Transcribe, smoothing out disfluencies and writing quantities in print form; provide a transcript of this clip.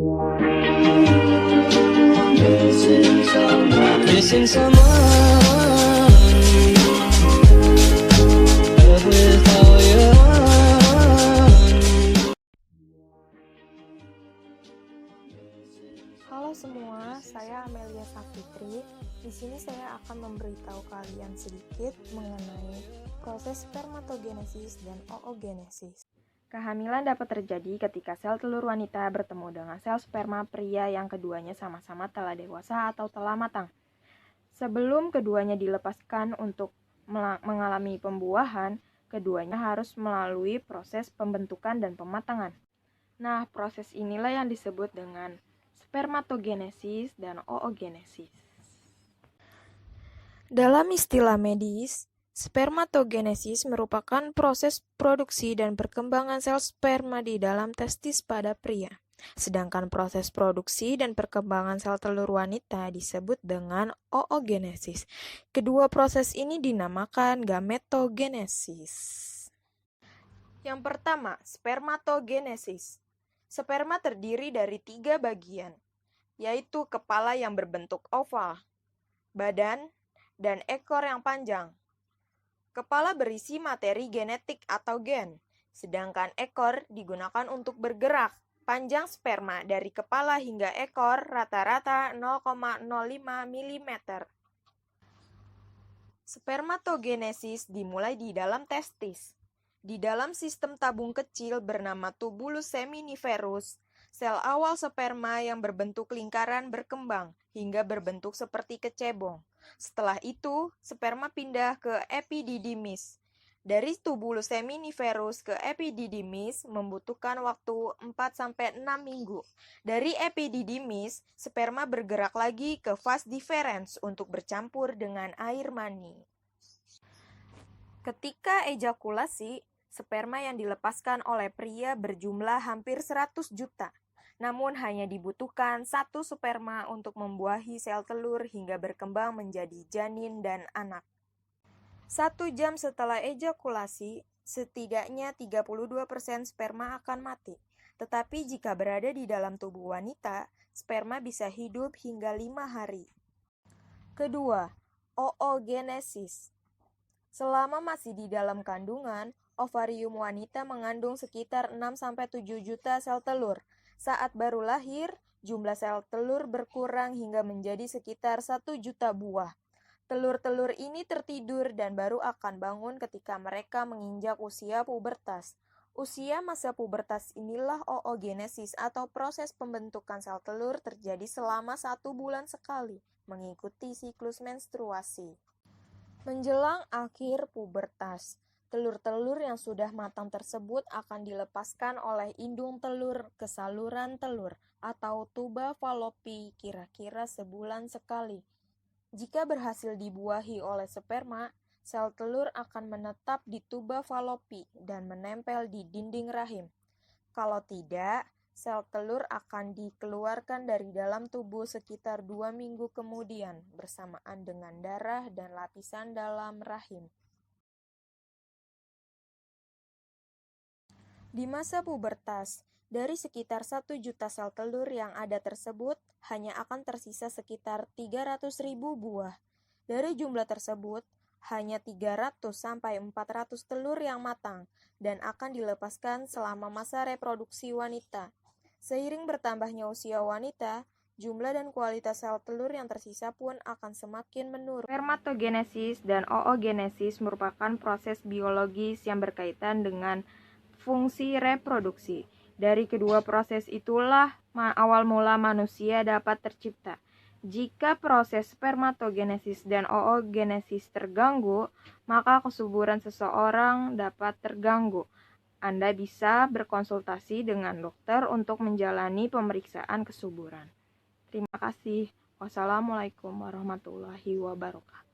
Missing someone without you. Halo semua, saya Amelia Safitri. Di sini saya akan memberitahu kalian sedikit mengenai proses spermatogenesis dan oogenesis. Kehamilan dapat terjadi ketika sel telur wanita bertemu dengan sel sperma pria yang keduanya sama-sama telah dewasa atau telah matang. Sebelum keduanya dilepaskan untuk mengalami pembuahan, keduanya harus melalui proses pembentukan dan pematangan. Nah, proses inilah yang disebut dengan spermatogenesis dan oogenesis. Dalam istilah medis, spermatogenesis merupakan proses produksi dan perkembangan sel sperma di dalam testis pada pria. Sedangkan proses produksi dan perkembangan sel telur wanita disebut dengan oogenesis. Kedua proses ini dinamakan gametogenesis. Yang pertama, spermatogenesis. Sperma terdiri dari 3 bagian, yaitu kepala yang berbentuk oval, badan, dan ekor yang panjang. Kepala berisi materi genetik atau gen, sedangkan ekor digunakan untuk bergerak. Panjang sperma dari kepala hingga ekor rata-rata 0,05 mm. Spermatogenesis dimulai di dalam testis. Di dalam sistem tabung kecil bernama tubulus seminiferus, sel awal sperma yang berbentuk lingkaran berkembang hingga berbentuk seperti kecebong. Setelah itu, sperma pindah ke epididymis. Dari tubulus seminiferus ke epididymis membutuhkan waktu 4-6 minggu. Dari epididymis, sperma bergerak lagi ke vas deferens untuk bercampur dengan air mani. Ketika ejakulasi, sperma yang dilepaskan oleh pria berjumlah hampir 100 juta. Namun hanya dibutuhkan 1 sperma untuk membuahi sel telur hingga berkembang menjadi janin dan anak. 1 jam setelah ejakulasi, setidaknya 32% sperma akan mati. Tetapi jika berada di dalam tubuh wanita, sperma bisa hidup hingga 5 hari. Kedua, oogenesis. Selama masih di dalam kandungan, ovarium wanita mengandung sekitar 6-7 juta sel telur. Saat baru lahir, jumlah sel telur berkurang hingga menjadi sekitar 1 juta buah. Telur-telur ini tertidur dan baru akan bangun ketika mereka menginjak usia pubertas. Usia masa pubertas inilah oogenesis atau proses pembentukan sel telur terjadi selama 1 bulan sekali, mengikuti siklus menstruasi. Menjelang akhir pubertas, telur-telur yang sudah matang tersebut akan dilepaskan oleh indung telur ke saluran telur atau tuba falopi kira-kira sebulan sekali. Jika berhasil dibuahi oleh sperma, sel telur akan menetap di tuba falopi dan menempel di dinding rahim. Kalau tidak, sel telur akan dikeluarkan dari dalam tubuh sekitar 2 minggu kemudian bersamaan dengan darah dan lapisan dalam rahim. Di masa pubertas, dari sekitar 1 juta sel telur yang ada tersebut, hanya akan tersisa sekitar 300.000 buah. Dari jumlah tersebut, hanya 300-400 telur yang matang dan akan dilepaskan selama masa reproduksi wanita. Seiring bertambahnya usia wanita, jumlah dan kualitas sel telur yang tersisa pun akan semakin menurun. Spermatogenesis dan oogenesis merupakan proses biologis yang berkaitan dengan fungsi reproduksi. Dari kedua proses itulah awal mula manusia dapat tercipta. Jika proses spermatogenesis dan oogenesis terganggu, maka kesuburan seseorang dapat terganggu. Anda bisa berkonsultasi dengan dokter untuk menjalani pemeriksaan kesuburan. Terima kasih. Wassalamualaikum warahmatullahi wabarakatuh.